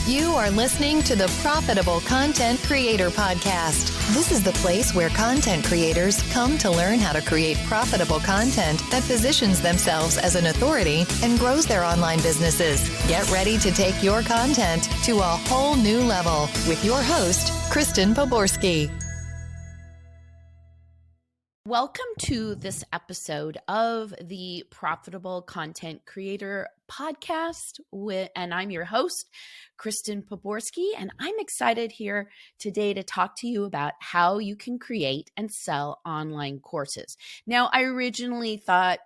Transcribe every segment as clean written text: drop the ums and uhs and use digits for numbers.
You are listening to the Profitable Content Creator Podcast. This is the place where content creators come to learn how to create profitable content that positions themselves as an authority and grows their online businesses. Get ready to take your content to a whole new level with your host, Kristen Poborsky. Welcome to this episode of the Profitable Content Creator Podcast, and I'm your host, Kristen Poborsky, and I'm excited here today to talk to you about how you can create and sell online courses. Now, I originally thought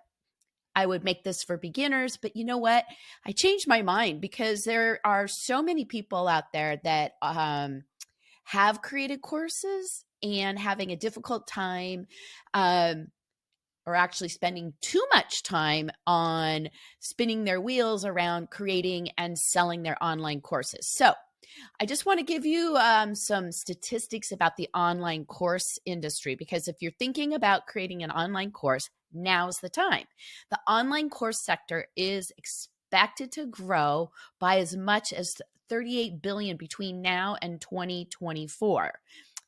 I would make this for beginners, but you know what? I changed my mind because there are so many people out there that have created courses and having a difficult time or actually spending too much time on spinning their wheels around creating and selling their online courses. So I just want to give you some statistics about the online course industry, because if you're thinking about creating an online course, now's the time. The online course sector is expected to grow by as much as $38 billion between now and 2024.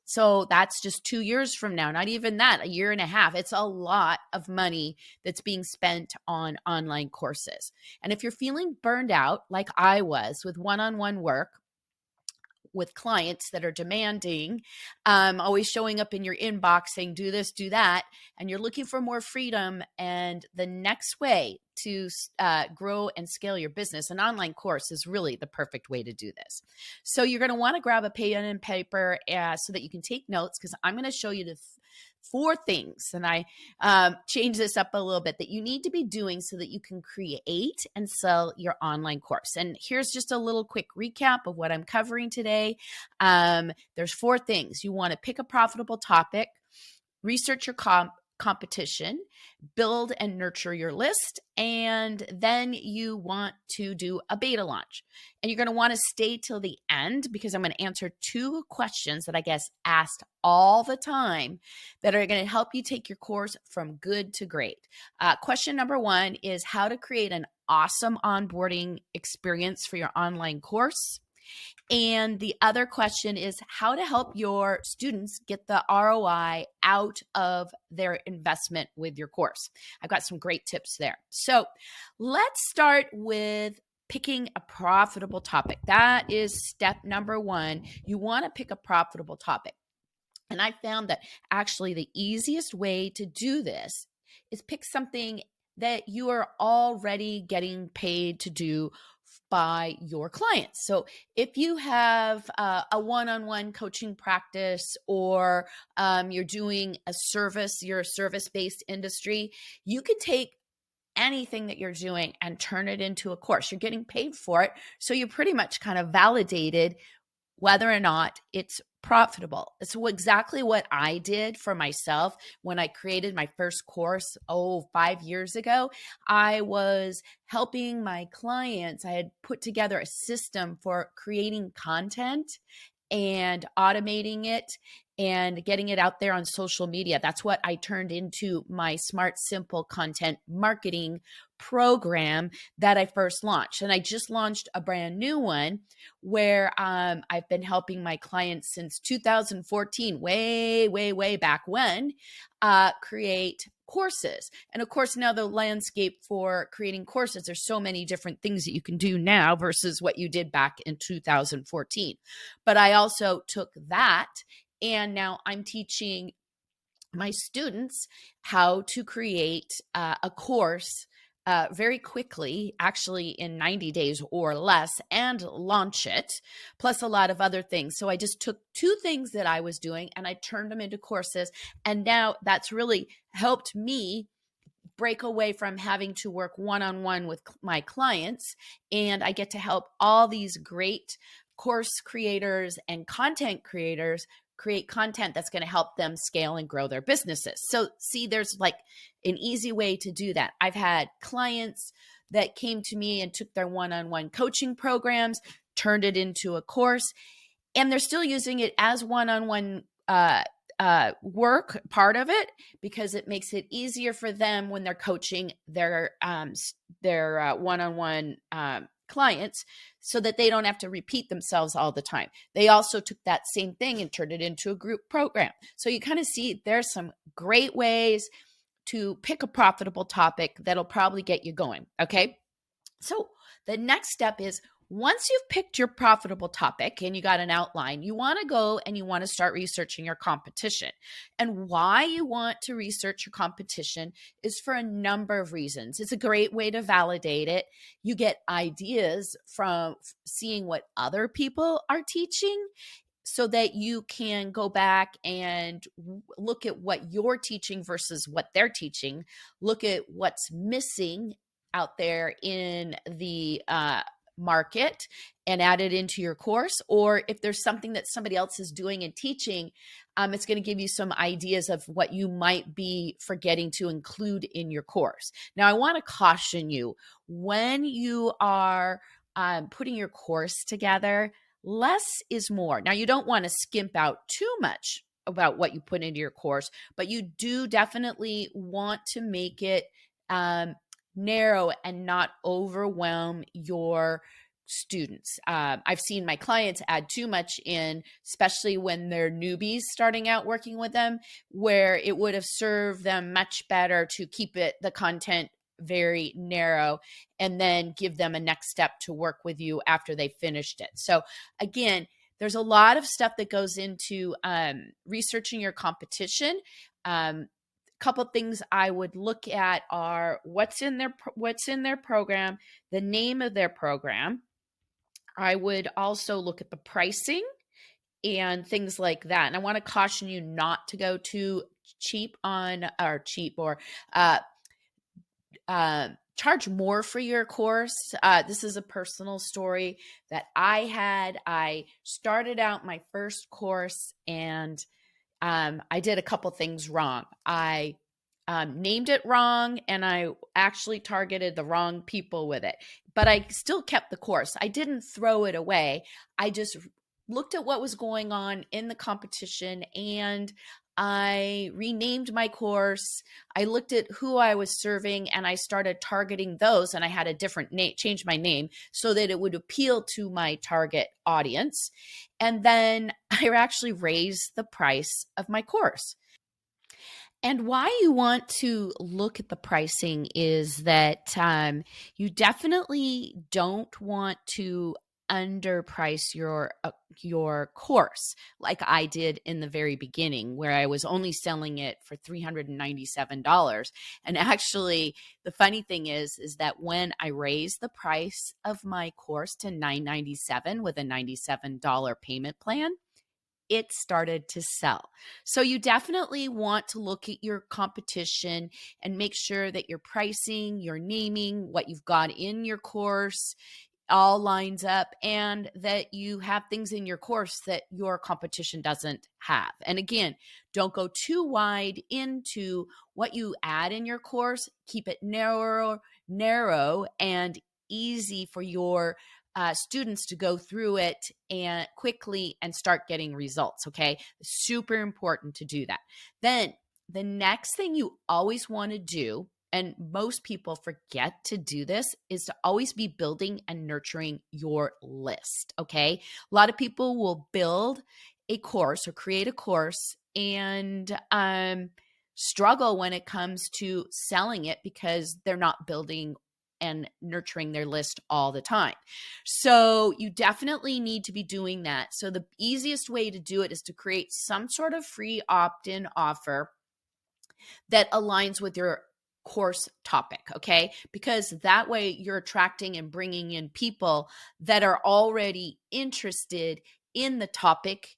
So that's just 2 years from now, not even that, a year and a half. It's a lot of money that's being spent on online courses. And if you're feeling burned out, like I was with one-on-one work, with clients that are demanding, always showing up in your inbox saying, do this, do that, and you're looking for more freedom and the next way to grow and scale your business, an online course is really the perfect way to do this. So you're going to want to grab a pen and paper so that you can take notes, because I'm going to show you the 4 things, and I change this up a little bit, that you need to be doing so that you can create and sell your online course. And here's just a little quick recap of what I'm covering today. There's 4 things. You want to pick a profitable topic, research your competition, build and nurture your list, and then you want to do a beta launch. And you're going to want to stay till the end, because I'm going to answer 2 questions that I guess asked all the time that are going to help you take your course from good to great. Question number 1 is how to create an awesome onboarding experience for your online course. And the other question is how to help your students get the ROI out of their investment with your course. I've got some great tips there. So let's start with picking a profitable topic. That is step number 1. You want to pick a profitable topic. And I found that actually the easiest way to do this is pick something that you are already getting paid to do by your clients. So if you have a one-on-one coaching practice, or you're doing a service, you're a service-based industry, you can take anything that you're doing and turn it into a course. You're getting paid for it. So you're pretty much kind of validated whether or not it's profitable. It's exactly what I did for myself when I created my first course, 5 years ago. I was helping my clients. I had put together a system for creating content and automating it and getting it out there on social media. That's what I turned into my Smart Simple Content Marketing program that I first launched. And I just launched a brand new one where I've been helping my clients since 2014, way back when, create courses. And of course, now the landscape for creating courses, there's so many different things that you can do now versus what you did back in 2014. But I also took that, and now I'm teaching my students how to create a course very quickly, actually in 90 days or less, and launch it, plus a lot of other things. So I just took 2 things that I was doing and I turned them into courses. And now that's really helped me break away from having to work one-on-one with my clients. And I get to help all these great course creators and content creators create content that's going to help them scale and grow their businesses. So see, there's like an easy way to do that. I've had clients that came to me and took their one-on-one coaching programs, turned it into a course, and they're still using it as one-on-one work, part of it, because it makes it easier for them when they're coaching their one-on-one clients so that they don't have to repeat themselves all the time. They also took that same thing and turned it into a group program. So you kind of see there's some great ways to pick a profitable topic that'll probably get you going. Okay. So the next step is, once you've picked your profitable topic and you got an outline, you want to go and you want to start researching your competition. And why you want to research your competition is for a number of reasons. It's a great way to validate it. You get ideas from seeing what other people are teaching, so that you can go back and look at what you're teaching versus what they're teaching, look at what's missing out there in the market and add it into your course. Or if there's something that somebody else is doing and teaching, it's going to give you some ideas of what you might be forgetting to include in your course. Now, I want to caution you, when you are putting your course together, less is more. Now, you don't want to skimp out too much about what you put into your course, but you do definitely want to make it narrow and not overwhelm your students. I've seen my clients add too much in, especially when they're newbies starting out working with them, where it would have served them much better to keep the content very narrow and then give them a next step to work with you after they finished it. So again, there's a lot of stuff that goes into researching your competition. Couple things I would look at are what's in their program, the name of their program. I would also look at the pricing and things like that. And I want to caution you not to go too cheap or charge more for your course. This is a personal story that I had. I started out my first course and I did a couple things wrong. I named it wrong and I actually targeted the wrong people with it, but I still kept the course. I didn't throw it away. I just looked at what was going on in the competition and I renamed my course. I looked at who I was serving and I started targeting those, and I had a different name, changed my name so that it would appeal to my target audience. And then I actually raised the price of my course. And why you want to look at the pricing is that you definitely don't want to underprice your course like I did in the very beginning, where I was only selling it for $397. And actually, the funny thing is that when I raised the price of my course to $997 with a $97 payment plan, it started to sell. So you definitely want to look at your competition and make sure that your pricing, your naming, what you've got in your course all lines up, and that you have things in your course that your competition doesn't have. And again, don't go too wide into what you add in your course. Keep it narrow and easy for your students to go through it and quickly and start getting results. Okay. Super important to do that. Then the next thing you always want to do, and most people forget to do this, is to always be building and nurturing your list. Okay. A lot of people will build a course or create a course and struggle when it comes to selling it because they're not building and nurturing their list all the time. So you definitely need to be doing that. So the easiest way to do it is to create some sort of free opt-in offer that aligns with your course topic, okay? Because that way you're attracting and bringing in people that are already interested in the topic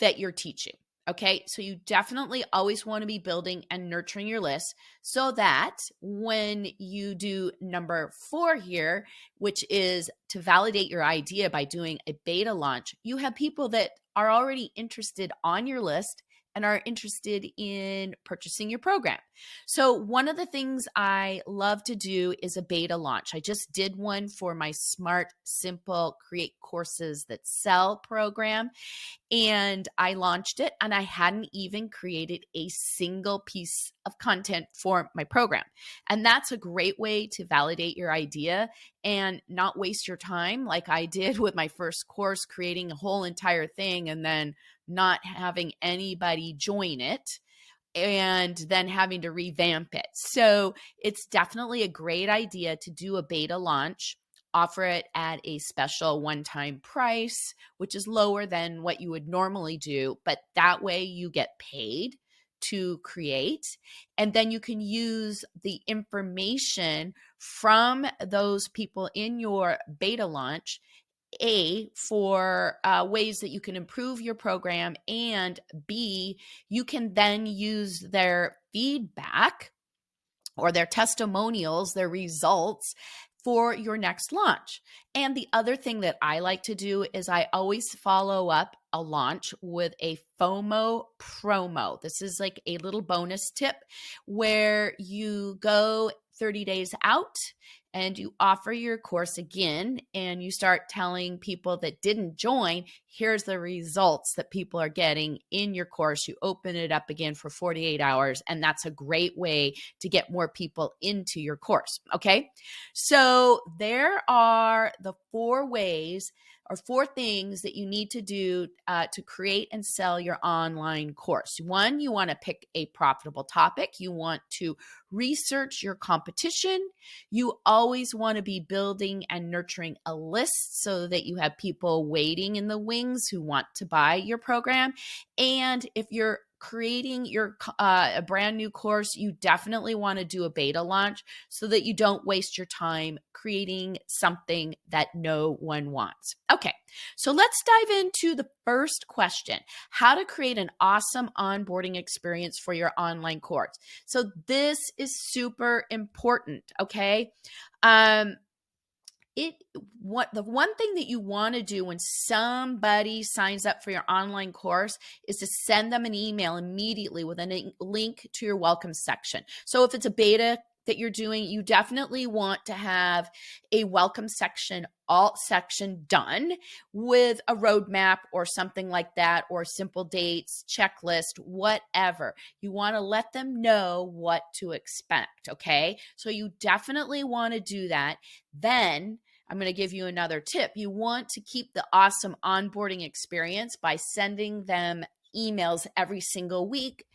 that you're teaching, okay? So you definitely always want to be building and nurturing your list so that when you do number 4 here, which is to validate your idea by doing a beta launch, you have people that are already interested on your list and are interested in purchasing your program. So one of the things I love to do is a beta launch. I just did one for my Smart, Simple, Create Courses That Sell program, and I launched it, and I hadn't even created a single piece of content for my program. And that's a great way to validate your idea and not waste your time like I did with my first course, creating a whole entire thing and then not having anybody join it and then having to revamp it. So it's definitely a great idea to do a beta launch, offer it at a special one-time price, which is lower than what you would normally do, but that way you get paid to create, and then you can use the information from those people in your beta launch, for ways that you can improve your program, and B, you can then use their feedback or their testimonials, their results for your next launch. And the other thing that I like to do is I always follow up a launch with a FOMO promo. This is like a little bonus tip where you go 30 days out and you offer your course again, and you start telling people that didn't join, here's the results that people are getting in your course. You open it up again for 48 hours, and that's a great way to get more people into your course, okay? So there are the 4 ways or 4 things that you need to do to create and sell your online course. 1, you want to pick a profitable topic. You want to research your competition. You always want to be building and nurturing a list so that you have people waiting in the wings who want to buy your program. And if you're creating your a brand new course, you definitely want to do a beta launch so that you don't waste your time creating something that no one wants. Okay, so let's dive into the first question: how to create an awesome onboarding experience for your online course. So this is super important, okay? The one thing that you want to do when somebody signs up for your online course is to send them an email immediately with a link to your welcome section. So if it's a beta that you're doing, you definitely want to have a welcome section, alt section done with a roadmap or something like that, or simple dates, checklist, whatever. You want to let them know what to expect, okay? So you definitely want to do that. Then I'm going to give you another tip. You want to keep the awesome onboarding experience by sending them emails every single week,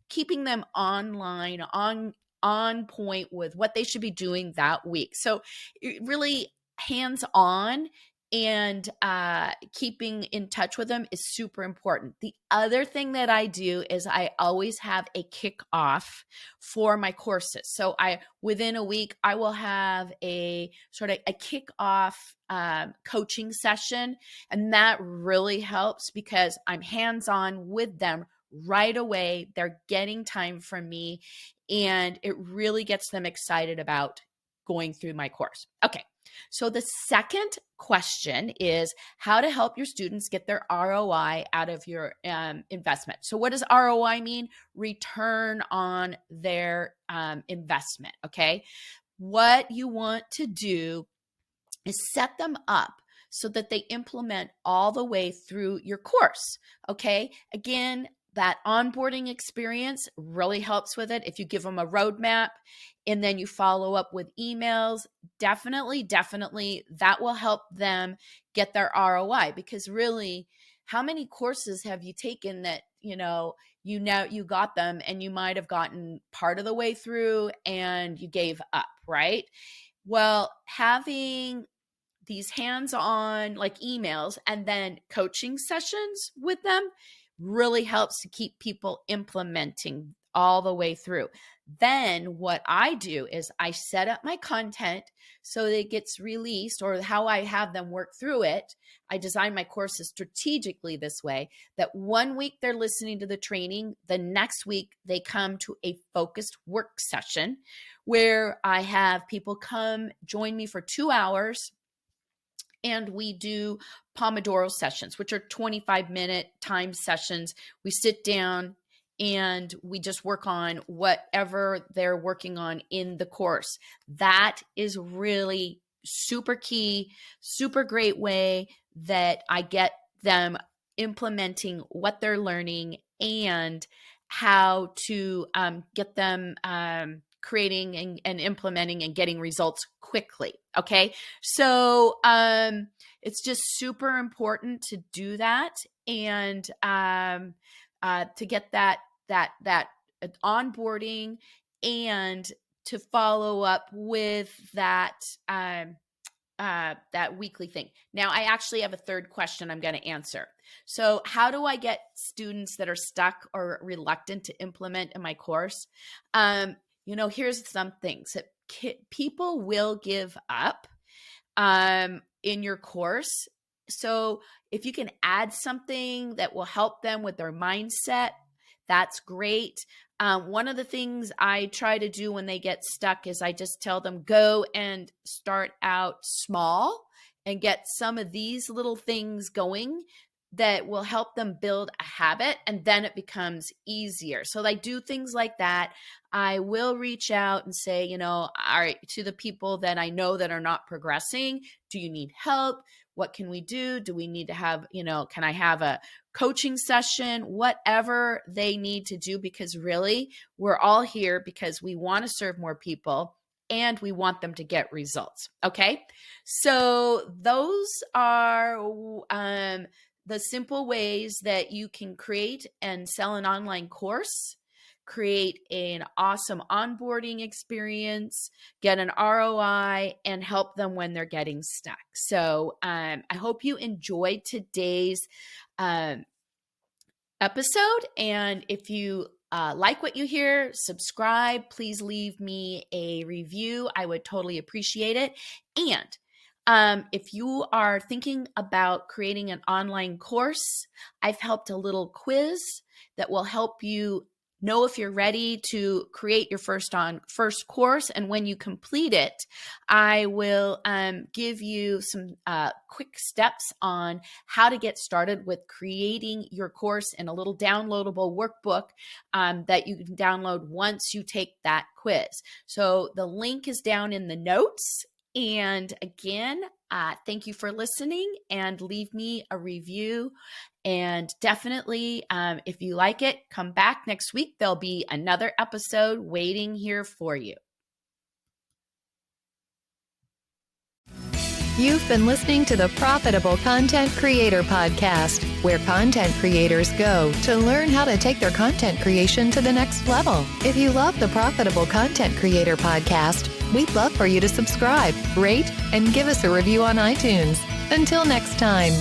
keeping them online, on point with what they should be doing that week. So really hands-on and keeping in touch with them is super important. The other thing that I do is I always have a kickoff for my courses. So within a week, I will have a sort of a kickoff coaching session. And that really helps because I'm hands-on with them right away. They're getting time from me, and it really gets them excited about going through my course. Okay, so the second question is how to help your students get their ROI out of your investment. So what does ROI mean? Return on their investment, okay? What you want to do is set them up so that they implement all the way through your course, okay? Again, that onboarding experience really helps with it. If you give them a roadmap and then you follow up with emails, definitely that will help them get their ROI. Because really, how many courses have you taken that, you got them and you might have gotten part of the way through and you gave up, right? Well, having these hands-on like emails and then coaching sessions with them really helps to keep people implementing all the way through. Then what I do is I set up my content so that it gets released, or how I have them work through it. I design my courses strategically this way that one week they're listening to the training, the next week they come to a focused work session where I have people come join me for 2 hours. And we do Pomodoro sessions, which are 25-minute time sessions. We sit down and we just work on whatever they're working on in the course. That is really super key, super great way that I get them implementing what they're learning and how to get them creating and implementing and getting results quickly. Okay. So it's just super important to do that and to get that onboarding and to follow up with that weekly thing. Now, I actually have a third question I'm going to answer. So how do I get students that are stuck or reluctant to implement in my course? Here's some things that people will give up in your course. So if you can add something that will help them with their mindset, that's great. One of the things I try to do when they get stuck is I just tell them, go and start out small and get some of these little things going that will help them build a habit, and then it becomes easier. So I do things like that. I will reach out and say, all right, to the people that I know that are not progressing, do you need help? What can we do? Do we need to have, can I have a coaching session? Whatever they need to do, because really we're all here because we want to serve more people and we want them to get results. Okay. So those are the simple ways that you can create and sell an online course, create an awesome onboarding experience, get an ROI, and help them when they're getting stuck. So I hope you enjoyed today's episode. And if you like what you hear, subscribe. Please leave me a review. I would totally appreciate it. And if you are thinking about creating an online course, I've helped a little quiz that will help you know if you're ready to create your first course. And when you complete it, I will give you some quick steps on how to get started with creating your course in a little downloadable workbook that you can download once you take that quiz. So the link is down in the notes. And again, thank you for listening, and leave me a review. And definitely, if you like it, come back next week. There'll be another episode waiting here for you. You've been listening to the Profitable Content Creator Podcast, where content creators go to learn how to take their content creation to the next level. If you love the Profitable Content Creator Podcast, we'd love for you to subscribe, rate, and give us a review on iTunes. Until next time.